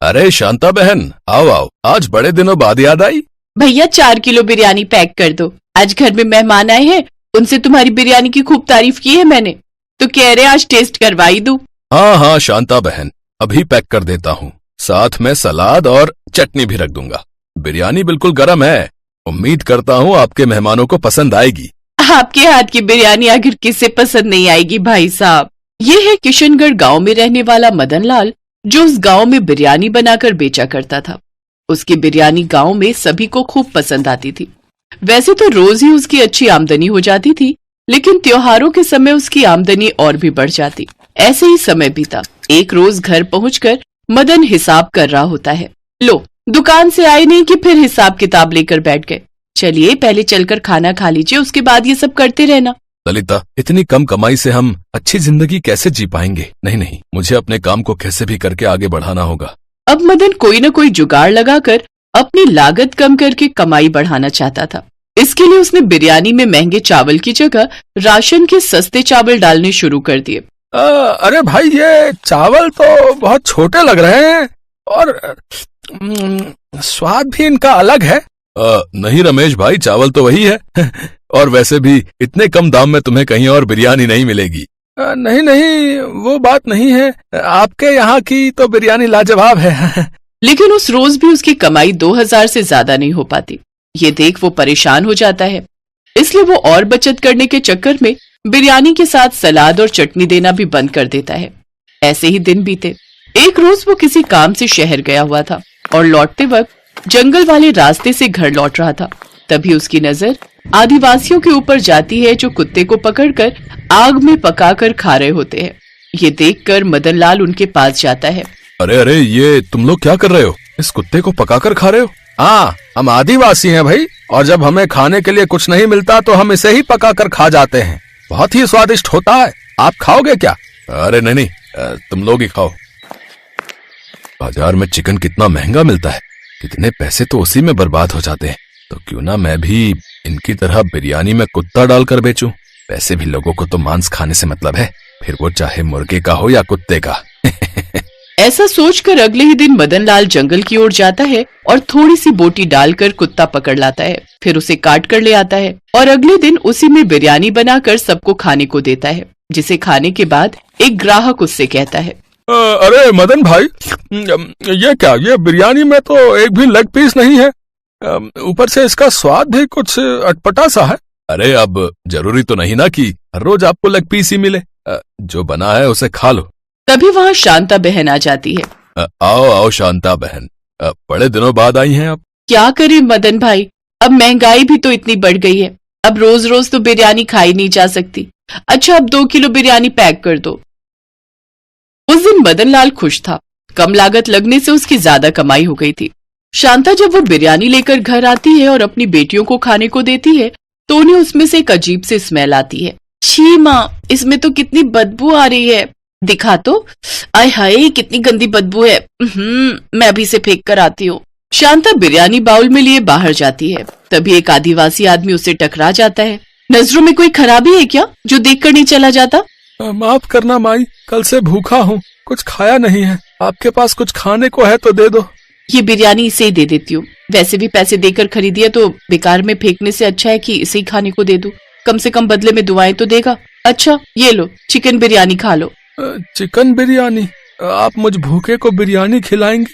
अरे शांता बहन, आओ आओ, आज बड़े दिनों बाद याद आई। भैया 4 किलो बिरयानी पैक कर दो, आज घर में मेहमान आए हैं, उनसे तुम्हारी बिरयानी की खूब तारीफ की है मैंने, तो कह रहे आज टेस्ट करवाई दूं। हाँ हाँ शांता बहन, अभी पैक कर देता हूँ, साथ में सलाद और चटनी भी रख दूंगा। बिरयानी बिल्कुल गर्म है, उम्मीद करता हूँ आपके मेहमानों को पसंद आएगी। आपके हाथ की बिरयानी आखिर किसे पसंद नहीं आएगी भाई साहब। ये है किशनगढ़ गांव में रहने वाला मदन लाल, जो उस गांव में बिरयानी बनाकर बेचा करता था। उसकी बिरयानी गांव में सभी को खूब पसंद आती थी। वैसे तो रोज ही उसकी अच्छी आमदनी हो जाती थी, लेकिन त्योहारों के समय उसकी आमदनी और भी बढ़ जाती। ऐसे ही समय बीता। एक रोज घर पहुंचकर मदन हिसाब कर रहा होता है। लो, दुकान से आए नहीं कि फिर हिसाब किताब लेकर बैठ गए। चलिए पहले चलकर खाना खा लीजिए, उसके बाद ये सब करते रहना। ललिता, इतनी कम कमाई से हम अच्छी जिंदगी कैसे जी पाएंगे? नहीं नहीं, मुझे अपने काम को कैसे भी करके आगे बढ़ाना होगा। अब मदन कोई न कोई जुगाड़ लगाकर अपनी लागत कम करके कमाई बढ़ाना चाहता था। इसके लिए उसने बिरयानी में महंगे चावल की जगह राशन के सस्ते चावल डालने शुरू कर दिए। अरे भाई, ये चावल तो बहुत छोटे लग रहे हैं और स्वाद भी इनका अलग है। नहीं रमेश भाई, चावल तो वही है और वैसे भी इतने कम दाम में तुम्हें कहीं और बिरयानी नहीं मिलेगी। नहीं नहीं, वो बात नहीं है, आपके यहाँ की तो बिरयानी लाजवाब है। लेकिन उस रोज भी उसकी कमाई 2000 से ज्यादा नहीं हो पाती। ये देख वो परेशान हो जाता है, इसलिए वो और बचत करने के चक्कर में बिरयानी के साथ सलाद और चटनी देना भी बंद कर देता है। ऐसे ही दिन बीते। एक रोज वो किसी काम से शहर गया हुआ था और लौटते वक्त जंगल वाले रास्ते से घर लौट रहा था। तभी उसकी नजर आदिवासियों के ऊपर जाती है, जो कुत्ते को पकड़कर आग में पकाकर खा रहे होते हैं। ये देखकर मदन लाल उनके पास जाता है। अरे अरे, ये तुम लोग क्या कर रहे हो? इस कुत्ते को पकाकर खा रहे हो? हाँ, हम आदिवासी हैं भाई, और जब हमें खाने के लिए कुछ नहीं मिलता तो हम इसे ही पकाकर खा जाते हैं। बहुत ही स्वादिष्ट होता है, आप खाओगे क्या? अरे नहीं नहीं, तुम लोग ही खाओ। बाजार में चिकन कितना महंगा मिलता है, कितने पैसे तो उसी में बर्बाद हो जाते हैं। तो क्यों ना मैं भी इनकी तरह बिरयानी में कुत्ता डालकर बेचूं। वैसे भी लोगों को तो मांस खाने से मतलब है, फिर वो चाहे मुर्गे का हो या कुत्ते का। ऐसा सोचकर अगले ही दिन मदन लाल जंगल की ओर जाता है और थोड़ी सी बोटी डालकर कुत्ता पकड़ लाता है। फिर उसे काट कर ले आता है और अगले दिन उसी में बिरयानी बनाकर सबको खाने को देता है, जिसे खाने के बाद एक ग्राहक उससे कहता है, अरे मदन भाई, ये क्या, ये बिरयानी में तो एक भी लेग पीस नहीं है, ऊपर से इसका स्वाद भी कुछ अटपटा सा है। अरे अब जरूरी तो नहीं ना कि हर रोज आपको लेग पीस ही मिले, जो बना है उसे खा लो। तभी वहाँ शांता बहन आ जाती है। आओ आओ शांता बहन, बड़े दिनों बाद आई हैं आप। क्या करें मदन भाई, अब महंगाई भी तो इतनी बढ़ गई है, अब रोज रोज तो बिरयानी खाई नहीं जा सकती। अच्छा, अब 2 किलो बिरयानी पैक कर दो। उस दिन मदन लाल खुश था, कम लागत लगने से उसकी ज्यादा कमाई हो गई थी। शांता जब वो बिरयानी लेकर घर आती है और अपनी बेटियों को खाने को देती है, तो उन्हें उसमें से एक अजीब सी स्मेल आती है। छी माँ, इसमें तो कितनी बदबू आ रही है, दिखा तो। आय हाय, कितनी गंदी बदबू है। मैं अभी से फेंक कर आती हूँ। शांता बिरयानी बाउल में लिए बाहर जाती है। तभी एक आदिवासी आदमी उसे टकरा जाता है। नजरों में कोई खराबी है क्या, जो देखकर नहीं चला जाता? माफ करना माई, कल से भूखा हूँ, कुछ खाया नहीं है, आपके पास कुछ खाने को है तो दे दो। ये बिरयानी इसे ही दे देती हूँ, वैसे भी पैसे देकर खरीदी है तो बेकार में फेंकने से अच्छा है कि इसे ही खाने को दे दूं, कम से कम बदले में दुआएं तो देगा। अच्छा ये लो, चिकन बिरयानी खा लो। चिकन बिरयानी? आप मुझ भूखे को बिरयानी खिलाएंगी?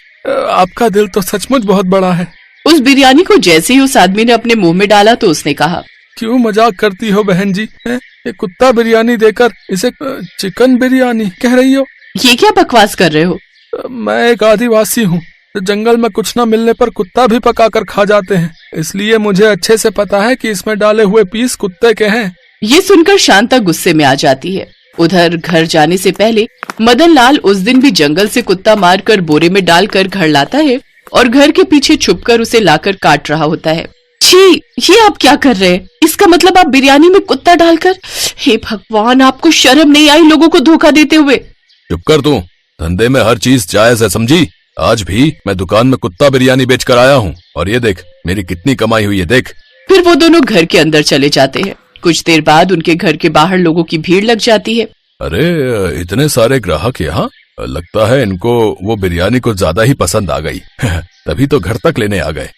आपका दिल तो सचमुच बहुत बड़ा है। उस बिरयानी को जैसे ही उस आदमी ने अपने मुंह में डाला तो उसने कहा, क्यों मजाक करती हो बहन जी? ये कुत्ता बिरयानी देकर इसे चिकन बिरयानी कह रही हो? ये क्या बकवास कर रहे हो? मैं एक आदिवासी हूँ, जंगल में कुछ न मिलने पर कुत्ता भी पकाकर खा जाते हैं, इसलिए मुझे अच्छे से पता है कि इसमें डाले हुए पीस कुत्ते के हैं। ये सुनकर शांता गुस्से में आ जाती है। उधर घर जाने से पहले मदन लाल उस दिन भी जंगल से कुत्ता मारकर बोरे में डालकर घर लाता है और घर के पीछे छुपकर उसे लाकर काट रहा होता है। छी, ये आप क्या कर रहे हैं? इसका मतलब आप बिरयानी में कुत्ता डालकर? हे भगवान, आपको शर्म नहीं आई लोगों को धोखा देते हुए? चुप कर तू, धंधे में हर चीज जायज है, समझी? आज भी मैं दुकान में कुत्ता बिरयानी बेच कर आया हूँ और ये देख मेरी कितनी कमाई हुई है, देख। फिर वो दोनों घर के अंदर चले जाते हैं। कुछ देर बाद उनके घर के बाहर लोगों की भीड़ लग जाती है। अरे इतने सारे ग्राहक यहाँ, लगता है इनको वो बिरयानी कुछ ज्यादा ही पसंद आ गई। तभी तो घर तक लेने आ गए।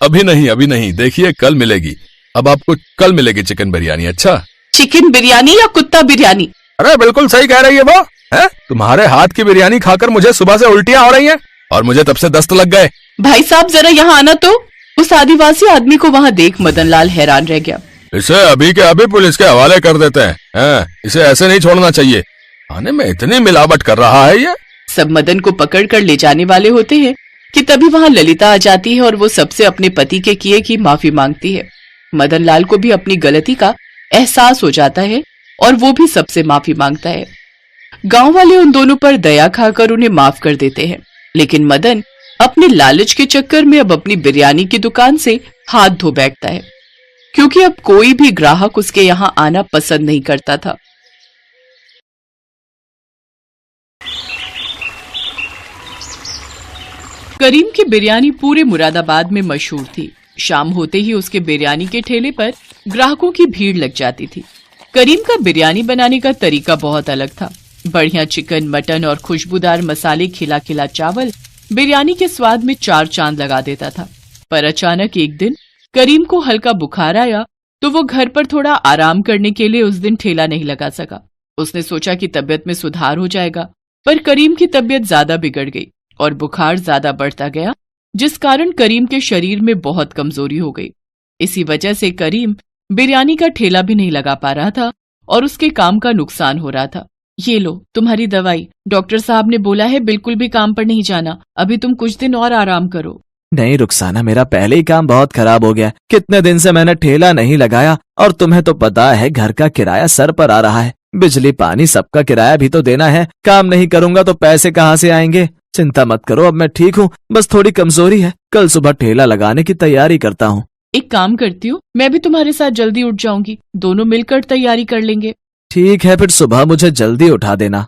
अभी नहीं, देखिए कल मिलेगी। अब आपको कल मिलेगी चिकन बिरयानी। अच्छा, चिकन बिरयानी या कुत्ता बिरयानी? अरे बिल्कुल सही कह रही है वो है। तुम्हारे हाथ की बिरयानी खाकर मुझे सुबह से उल्टियां हो रही हैं और मुझे तब से दस्त लग गए। भाई साहब जरा यहाँ आना तो। उस आदिवासी आदमी को वहाँ देख मदनलाल हैरान रह गया। इसे अभी के अभी पुलिस के हवाले कर देते हैं। इसे ऐसे नहीं छोड़ना चाहिए। खाने में इतनी मिलावट कर रहा है ये। सब मदन को पकड़ कर ले जाने वाले होते हैं कि तभी वहाँ ललिता आ जाती है और वो सबसे अपने पति के किए की माफी मांगती है। मदनलाल को भी अपनी गलती का एहसास हो जाता है और वो भी सबसे माफी मांगता है। गांव वाले उन दोनों पर दया खाकर उन्हें माफ कर देते हैं, लेकिन मदन अपने लालच के चक्कर में अब अपनी बिरयानी की दुकान से हाथ धो बैठता है, क्योंकि अब कोई भी ग्राहक उसके यहाँ आना पसंद नहीं करता था। करीम की बिरयानी पूरे मुरादाबाद में मशहूर थी। शाम होते ही उसके बिरयानी के ठेले पर ग्राहकों की भीड़ लग जाती थी। करीम का बिरयानी बनाने का तरीका बहुत अलग था। बढ़िया चिकन, मटन और खुशबूदार मसाले, खिला खिला चावल बिरयानी के स्वाद में चार चांद लगा देता था। पर अचानक एक दिन करीम को हल्का बुखार आया तो वो घर पर थोड़ा आराम करने के लिए उस दिन ठेला नहीं लगा सका। उसने सोचा कि तबीयत में सुधार हो जाएगा, पर करीम की तबीयत ज्यादा बिगड़ गई और बुखार ज्यादा बढ़ता गया, जिस कारण करीम के शरीर में बहुत कमजोरी हो गई। इसी वजह से करीम बिरयानी का ठेला भी नहीं लगा पा रहा था और उसके काम का नुकसान हो रहा था। ये लो तुम्हारी दवाई, डॉक्टर साहब ने बोला है बिल्कुल भी काम पर नहीं जाना, अभी तुम कुछ दिन और आराम करो। नहीं रुखसाना, मेरा पहले ही काम बहुत खराब हो गया। कितने दिन से मैंने ठेला नहीं लगाया और तुम्हें तो पता है घर का किराया सर पर आ रहा है। बिजली पानी सबका किराया भी तो देना है। काम नहीं करूंगा तो पैसे कहाँ से आएंगे। चिंता मत करो, अब मैं ठीक हूँ, बस थोड़ी कमजोरी है। कल सुबह ठेला लगाने की तैयारी करता हूँ। एक काम करती हूँ, मैं भी तुम्हारे साथ जल्दी उठ जाऊंगी, दोनों मिलकर तैयारी कर लेंगे। ठीक है, फिर सुबह मुझे जल्दी उठा देना।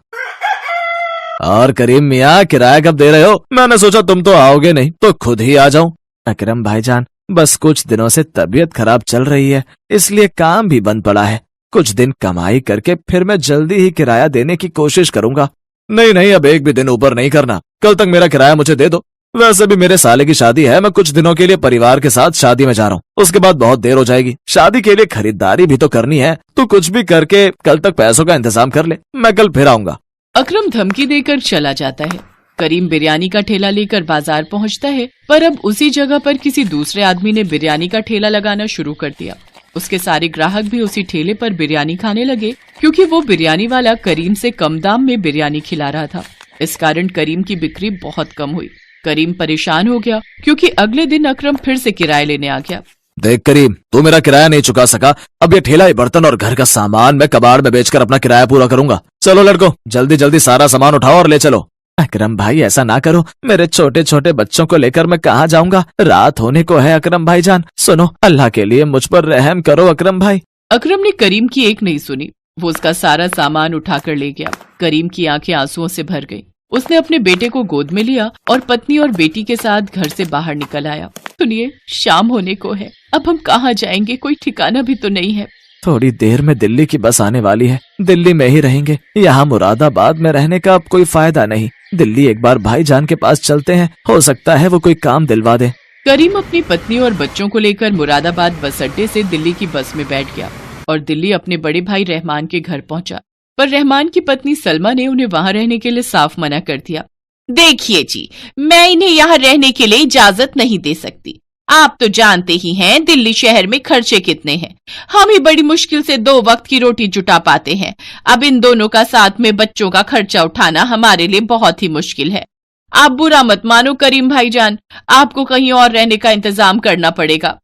और करीम मियाँ, किराया कब दे रहे हो? मैंने सोचा तुम तो आओगे नहीं तो खुद ही आ जाऊं। अकरम भाईजान, बस कुछ दिनों से तबीयत खराब चल रही है, इसलिए काम भी बंद पड़ा है। कुछ दिन कमाई करके फिर मैं जल्दी ही किराया देने की कोशिश करूंगा। नहीं, अब एक भी दिन ऊपर नहीं करना। कल तक मेरा किराया मुझे दे दो। वैसे भी मेरे साले की शादी है, मैं कुछ दिनों के लिए परिवार के साथ शादी में जा रहा हूँ, उसके बाद बहुत देर हो जाएगी। शादी के लिए खरीदारी भी तो करनी है। तू कुछ भी करके कल तक पैसों का इंतजाम कर ले, मैं कल फिर आऊंगा। अकरम धमकी देकर चला जाता है। करीम बिरयानी का ठेला लेकर बाजार पहुंचता है, पर अब उसी जगह पर किसी दूसरे आदमी ने बिरयानी का ठेला लगाना शुरू कर दिया। उसके सारे ग्राहक भी उसी ठेले पर बिरयानी खाने लगे, क्योंकि वो बिरयानी वाला करीम से कम दाम में बिरयानी खिला रहा था। इस कारण करीम की बिक्री बहुत कम हुई। करीम परेशान हो गया, क्योंकि अगले दिन अकरम फिर से किराया लेने आ गया। देख करीम, तू मेरा किराया नहीं चुका सका, अब ये ठेला, बर्तन और घर का सामान मैं कबाड़ में बेचकर अपना किराया पूरा करूंगा। चलो लड़को, जल्दी जल्दी सारा सामान उठाओ और ले चलो। अकरम भाई, ऐसा ना करो, मेरे छोटे छोटे बच्चों को लेकर मैं कहाँ जाऊंगा? रात होने को है। अकरम भाईजान सुनो, अल्लाह के लिए मुझ पर रहम करो अकरम भाई। अकरम ने करीम की एक नहीं सुनी, वो उसका सारा सामान उठाकर ले गया। करीम की आंखें आंसुओं से भर गई। उसने अपने बेटे को गोद में लिया और पत्नी और बेटी के साथ घर से बाहर निकल आया। सुनिए, शाम होने को है, अब हम कहाँ जाएंगे? कोई ठिकाना भी तो नहीं है। थोड़ी देर में दिल्ली की बस आने वाली है, दिल्ली में ही रहेंगे। यहाँ मुरादाबाद में रहने का अब कोई फायदा नहीं। दिल्ली एक बार भाईजान के पास चलते हैं, हो सकता है वो कोई काम दिलवा दे। करीम अपनी पत्नी और बच्चों को लेकर मुरादाबाद बस अड्डे से दिल्ली की बस में बैठ गया और दिल्ली अपने बड़े भाई रहमान के घर पहुंचा। पर रहमान की पत्नी सलमा ने उन्हें वहां रहने के लिए साफ मना कर दिया। देखिए जी, मैं इन्हें यहाँ रहने के लिए इजाजत नहीं दे सकती। आप तो जानते ही हैं दिल्ली शहर में खर्चे कितने हैं। हम ही बड़ी मुश्किल से 2 वक्त की रोटी जुटा पाते हैं। अब इन दोनों का साथ में बच्चों का खर्चा उठाना हमारे लिए बहुत ही मुश्किल है। आप बुरा मत मानो करीम भाईजान, आपको कहीं और रहने का इंतजाम करना पड़ेगा।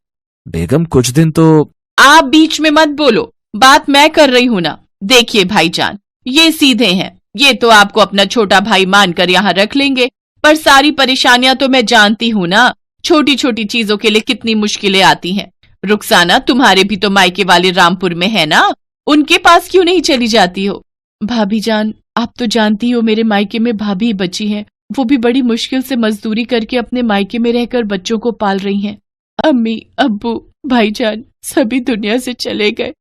बेगम, कुछ दिन तो। आप बीच में मत बोलो, बात मैं कर रही हूँ ना। देखिए भाईजान, ये सीधे हैं, ये तो आपको अपना छोटा भाई मानकर यहाँ रख लेंगे, पर सारी परेशानियां तो मैं जानती हूँ ना। छोटी छोटी चीजों के लिए कितनी मुश्किलें आती हैं। रुखसाना, तुम्हारे भी तो मायके वाले रामपुर में है ना, उनके पास क्यों नहीं चली जाती हो? भाभी जान, आप तो जानती हो मेरे मायके में भाभी बची हैं, वो भी बड़ी मुश्किल से मजदूरी करके अपने मायके में रहकर बच्चों को पाल रही हैं। अम्मी, अब्बू, भाईजान सभी दुनिया से चले गए।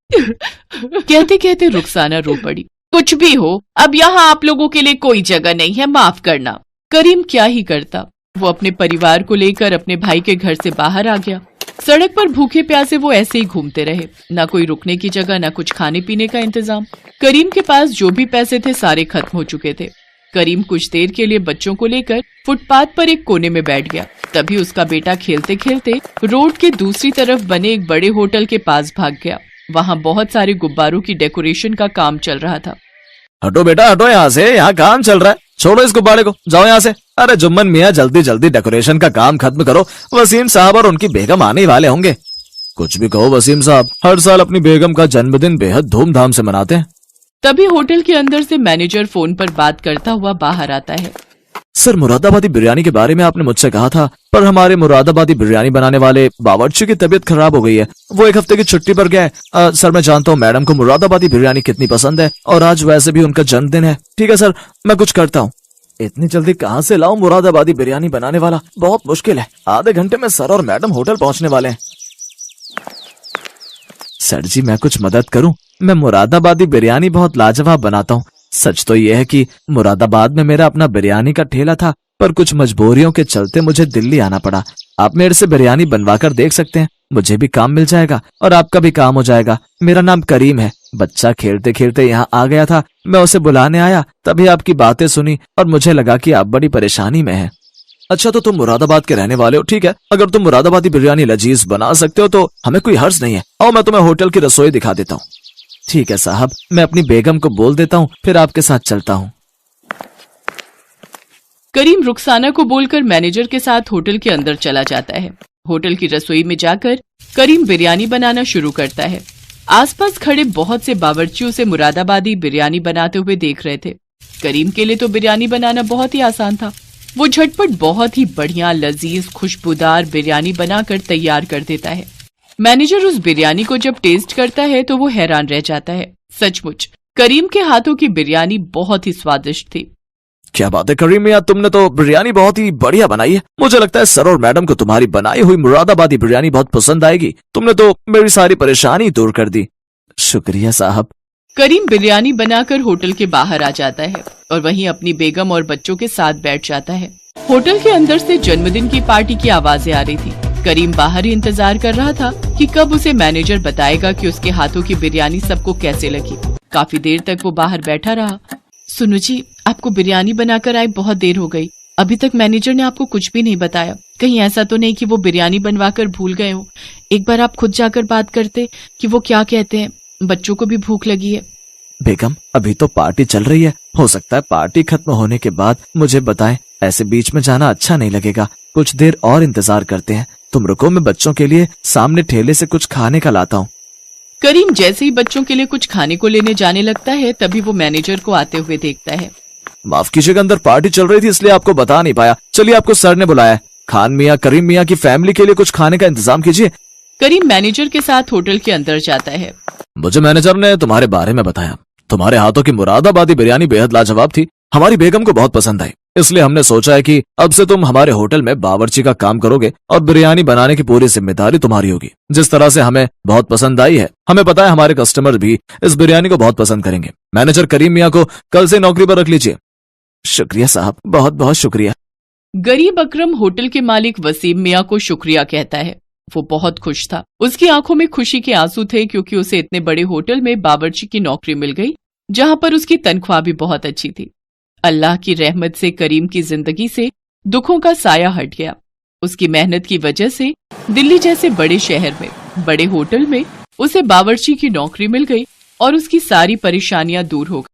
कहते कहते रुखसाना रो पड़ी। कुछ भी हो, अब यहाँ आप लोगों के लिए कोई जगह नहीं है, माफ करना। करीम क्या ही करता, वो अपने परिवार को लेकर अपने भाई के घर से बाहर आ गया। सड़क पर भूखे प्यासे वो ऐसे ही घूमते रहे, ना कोई रुकने की जगह, ना कुछ खाने पीने का इंतजाम। करीम के पास जो भी पैसे थे सारे खत्म हो चुके थे। करीम कुछ देर के लिए बच्चों को लेकर फुटपाथ पर एक कोने में बैठ गया। तभी उसका बेटा खेलते खेलते रोड के दूसरी तरफ बने एक बड़े होटल के पास भाग गया। वहाँ बहुत सारे गुब्बारों की डेकोरेशन का काम चल रहा था। हटो बेटा हटो यहाँ से, यहाँ काम चल रहा है, छोड़ो इस गुब्बारे को, जाओ यहाँ से। अरे जुम्मन मियाँ जल्दी जल्दी डेकोरेशन का काम खत्म करो, वसीम साहब और उनकी बेगम आने ही वाले होंगे। कुछ भी कहो वसीम साहब, हर साल अपनी बेगम का जन्मदिन बेहद धूमधाम से मनाते हैं। तभी होटल के अंदर से मैनेजर फोन पर बात करता हुआ बाहर आता है। सर, मुरादाबादी बिरयानी के बारे में आपने मुझसे कहा था, पर हमारे मुरादाबादी बिरयानी बनाने वाले बावर्ची की तबीयत खराब हो गई है, वो एक हफ्ते की छुट्टी पर गया है। सर मैं जानता हूँ मैडम को मुरादाबादी बिरयानी कितनी पसंद है, और आज वैसे भी उनका जन्मदिन है। ठीक है सर, मैं कुछ करता हूँ। इतनी जल्दी कहाँ से लाऊं मुरादाबादी बिरयानी बनाने वाला, बहुत मुश्किल है। आधे घंटे में सर और मैडम होटल पहुँचने वाले हैं। सर जी मैं कुछ मदद करूं? मैं मुरादाबादी बिरयानी बहुत लाजवाब बनाता हूं। सच तो यह है कि मुरादाबाद में मेरा अपना बिरयानी का ठेला था, पर कुछ मजबूरियों के चलते मुझे दिल्ली आना पड़ा। आप मेरे से बिरयानी बनवा कर देख सकते हैं, मुझे भी काम मिल जाएगा और आपका भी काम हो जाएगा। मेरा नाम करीम है। बच्चा खेलते खेलते यहाँ आ गया था, मैं उसे बुलाने आया, तभी आपकी बातें सुनी और मुझे लगा कि आप बड़ी परेशानी में हैं। अच्छा तो तुम मुरादाबाद के रहने वाले हो, ठीक है। अगर तुम मुरादाबादी बिरयानी लजीज बना सकते हो तो हमें कोई हर्ज नहीं है। आओ मैं तुम्हें होटल की रसोई दिखा देता हूँ। ठीक है साहब, मैं अपनी बेगम को बोल देता हूँ, फिर आपके साथ चलता हूँ। करीम रुखसाना को बोलकर मैनेजर के साथ होटल के अंदर चला जाता है। होटल की रसोई में जाकर करीम बिरयानी बनाना शुरू करता है। आसपास खड़े बहुत से बावर्ची उसे मुरादाबादी बिरयानी बनाते हुए देख रहे थे। करीम के लिए तो बिरयानी बनाना बहुत ही आसान था। वो झटपट बहुत ही बढ़िया लजीज खुशबूदार बिरयानी बनाकर तैयार कर देता है। मैनेजर उस बिरयानी को जब टेस्ट करता है तो वो हैरान रह जाता है। सचमुच करीम के हाथों की बिरयानी बहुत ही स्वादिष्ट थी। क्या बात है करीम मियां, तुमने तो बिरयानी बहुत ही बढ़िया बनाई है। मुझे लगता है सर और मैडम को तुम्हारी बनाई हुई मुरादाबादी बिरयानी बहुत पसंद आएगी। तुमने तो मेरी सारी परेशानी दूर कर दी। शुक्रिया साहब। करीम बिरयानी बनाकर होटल के बाहर आ जाता है और वहीं अपनी बेगम और बच्चों के साथ बैठ जाता है। होटल के अंदर से जन्मदिन की पार्टी की आवाजें आ रही थी। करीम बाहर ही इंतजार कर रहा था कि कब उसे मैनेजर बताएगा कि उसके हाथों की बिरयानी सबको कैसे लगी। काफी देर तक वो बाहर बैठा रहा। सुनो जी, आपको बिरयानी बनाकर आए बहुत देर हो गई, अभी तक मैनेजर ने आपको कुछ भी नहीं बताया। कहीं ऐसा तो नहीं कि वो बिरयानी बनवाकर भूल गए हो? एक बार आप खुद जाकर बात करते कि वो क्या कहते हैं, बच्चों को भी भूख लगी है। बेगम अभी तो पार्टी चल रही है, हो सकता है पार्टी खत्म होने के बाद मुझे बताएं। ऐसे बीच में जाना अच्छा नहीं लगेगा। कुछ देर और इंतजार करते हैं। तुम रुको, मैं बच्चों के लिए सामने ठेले से कुछ खाने का लाता हूँ। करीम जैसे ही बच्चों के लिए कुछ खाने को लेने जाने लगता है तभी वो मैनेजर को आते हुए देखता है। माफ कीजिएगा, अंदर पार्टी चल रही थी इसलिए आपको बता नहीं पाया। चलिए आपको सर ने बुलाया है। खान मियाँ करीम मियाँ की फैमिली के लिए कुछ खाने का इंतजाम कीजिए। करीम मैनेजर के साथ होटल के अंदर जाता है। मुझे मैनेजर ने तुम्हारे बारे में बताया। तुम्हारे हाथों की मुरादाबादी बिरयानी बेहद लाजवाब थी, हमारी बेगम को बहुत पसंद आई। इसलिए हमने सोचा है कि अब से तुम हमारे होटल में बावर्ची का काम करोगे और बिरयानी बनाने की पूरी जिम्मेदारी तुम्हारी होगी। जिस तरह से हमें बहुत पसंद आई है, हमें पता है हमारे कस्टमर भी इस बिरयानी को बहुत पसंद करेंगे। मैनेजर करीम मियाँ को कल से नौकरी पर रख लीजिए। शुक्रिया साहब, बहुत बहुत शुक्रिया। गरीब अकरम होटल के मालिक वसीम मियाँ को शुक्रिया कहता है। वो बहुत खुश था। उसकी आंखों में खुशी के आंसू थे क्योंकि उसे इतने बड़े होटल में बावर्ची की नौकरी मिल गई जहां पर उसकी तनख्वाह भी बहुत अच्छी थी। अल्लाह की रहमत से करीम की जिंदगी से दुखों का साया हट गया। उसकी मेहनत की वजह से दिल्ली जैसे बड़े शहर में बड़े होटल में उसे बावर्ची की नौकरी मिल गई और उसकी सारी परेशानियां दूर हो गई।